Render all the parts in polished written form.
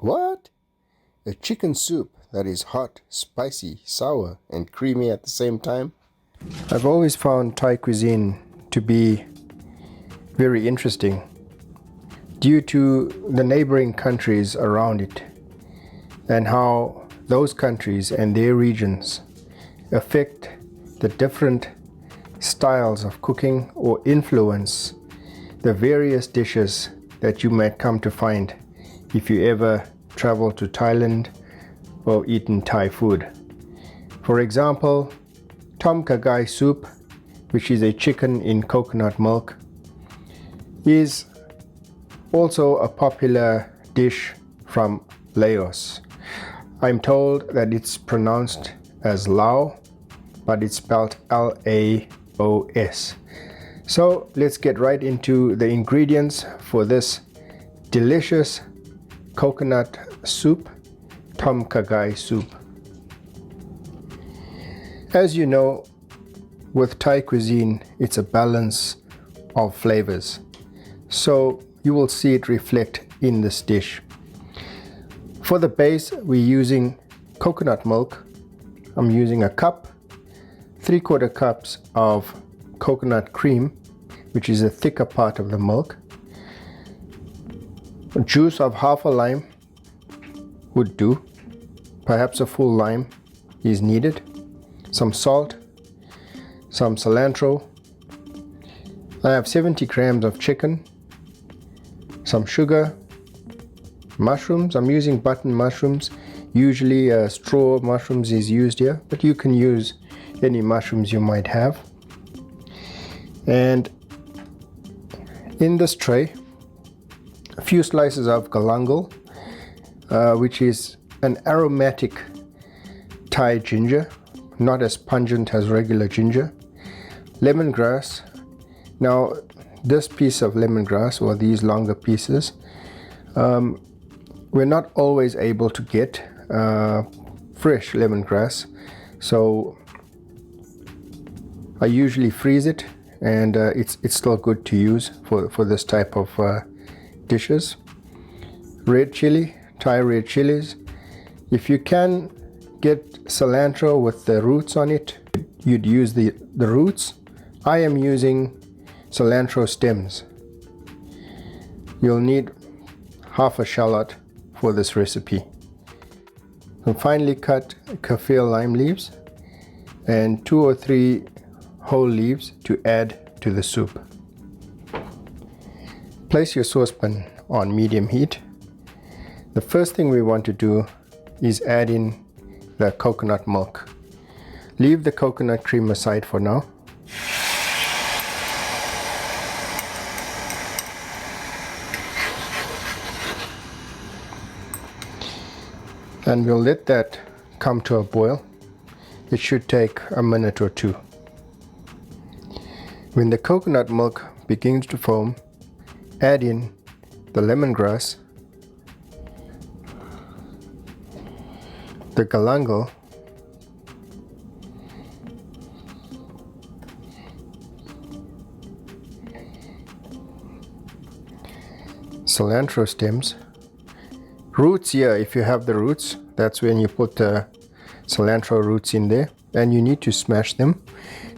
What? A chicken soup that is hot, spicy, sour, and creamy at the same time? I've always found Thai cuisine to be very interesting due to the neighboring countries around it and how those countries and their regions affect the different styles of cooking or influence the various dishes that you might come to find if you ever travel to Thailand or eaten Thai food. For example, Tom Kha Gai soup, which is a chicken in coconut milk, is also a popular dish from Laos. I'm told that it's pronounced as Lao, but it's spelled Laos. So let's get right into the ingredients for this delicious coconut soup, Tom Kha Gai soup. As you know, with Thai cuisine, it's a balance of flavors. So you will see it reflect in this dish. For the base, we're using coconut milk. I'm using a cup, 3/4 cups of coconut cream, which is a thicker part of the milk. Juice of half a lime would do. Perhaps a full lime is needed. Some salt, some cilantro. I have 70 grams of chicken, some sugar, mushrooms. I'm using button mushrooms. Usually straw mushrooms is used here, but you can use any mushrooms you might have. And in this tray, a few slices of galangal, which is an aromatic Thai ginger, not as pungent as regular ginger. Lemongrass. Now, this piece of lemongrass, or these longer pieces, we're not always able to get fresh lemongrass, so I usually freeze it, and it's still good to use for this type of dishes. Red chili, Thai red chilies. If you can get cilantro with the roots on it, you'd use the roots. I am using cilantro stems. You'll need half a shallot for this recipe. And finally cut kaffir lime leaves and 2 or 3 whole leaves to add to the soup. Place your saucepan on medium heat. The first thing we want to do is add in the coconut milk. Leave the coconut cream aside for now. And we'll let that come to a boil. It should take a minute or two. When the coconut milk begins to foam, add in the lemongrass, the galangal, cilantro stems, roots here. If you have the roots, that's when you put the cilantro roots in there, and you need to smash them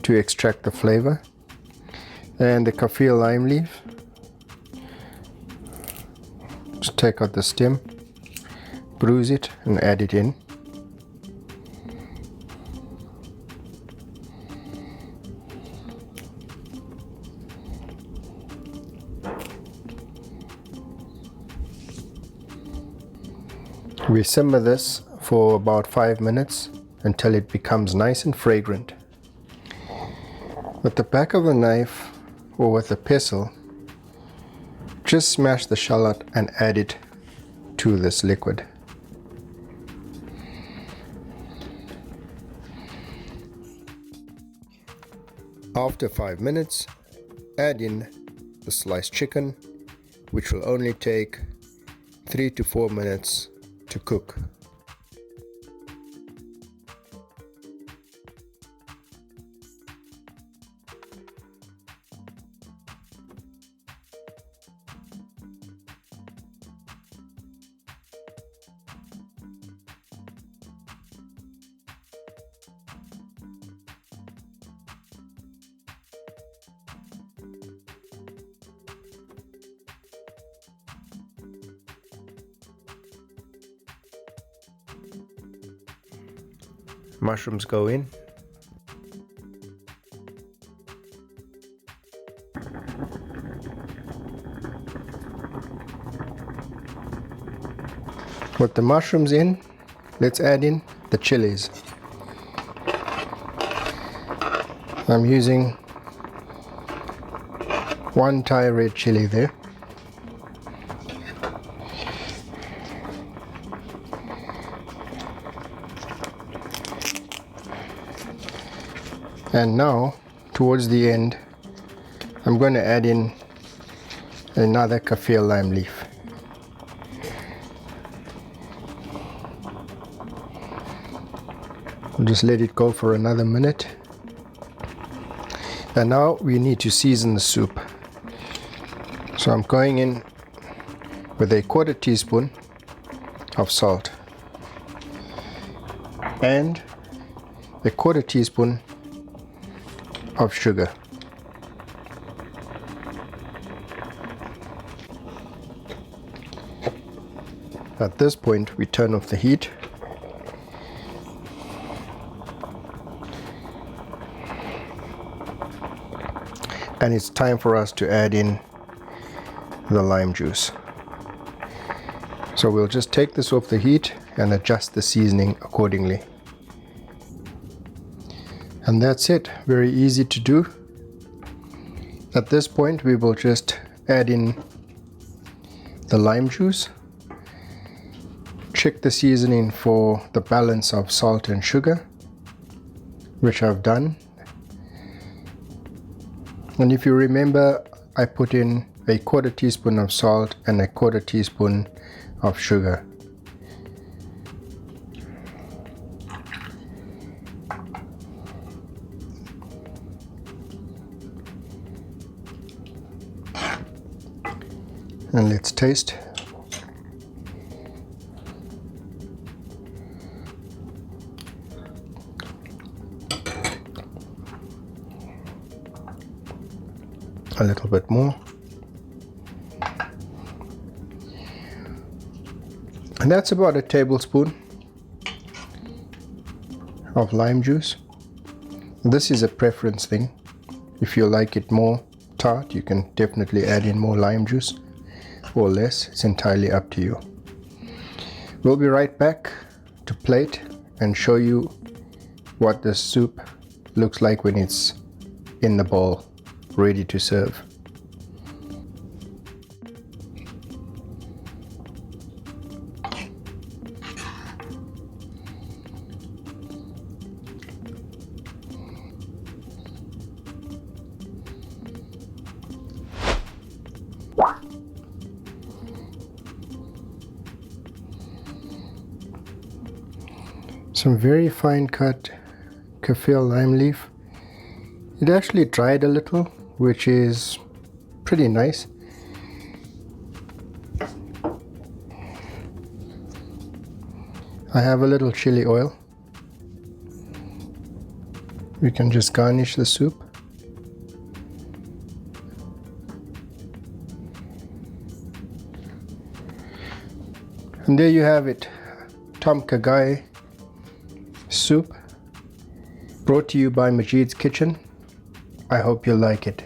to extract the flavor. And the kaffir lime leaf. Just take out the stem, bruise it, and add it in. We simmer this for about 5 minutes until it becomes nice and fragrant. With the back of the knife or with a pestle, just smash the shallot and add it to this liquid. After 5 minutes, add in the sliced chicken, which will only take 3 to 4 minutes to cook. Mushrooms go in. With the mushrooms in, let's add in the chilies. I'm using one Thai red chili there. And now, towards the end, I'm going to add in another kaffir lime leaf. Just let it go for another minute. And now we need to season the soup. So I'm going in with a 1/4 teaspoon of salt and a 1/4 teaspoon of sugar. At this point, we turn off the heat. And it's time for us to add in the lime juice. So we'll just take this off the heat and adjust the seasoning accordingly. And that's it, very easy to do. At this point we will just add in the lime juice. Check the seasoning for the balance of salt and sugar, which I've done. And if you remember, I put in a 1/4 teaspoon of salt and a 1/4 teaspoon of sugar. And let's taste. A little bit more. And that's about a tablespoon of lime juice. This is a preference thing. If you like it more tart, you can definitely add in more lime juice or less. It's entirely up to you. We'll be right back to plate and show you what the soup looks like when it's in the bowl, ready to serve. Some very fine cut kaffir lime leaf. It actually dried a little, which is pretty nice. I have a little chili oil. We can just garnish the soup. And there you have it, Tom Kha Gai soup, brought to you by Majid's Kitchen. I hope you like it.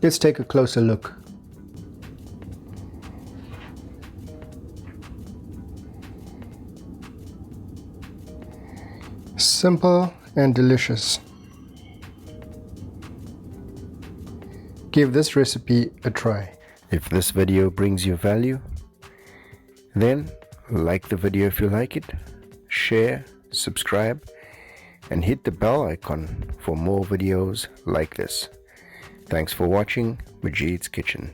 Let's take a closer look. Simple and delicious. Give this recipe a try. If this video brings you value, then like the video if you like it, share, subscribe, and hit the bell icon for more videos like this. Thanks for watching Majid's Kitchen.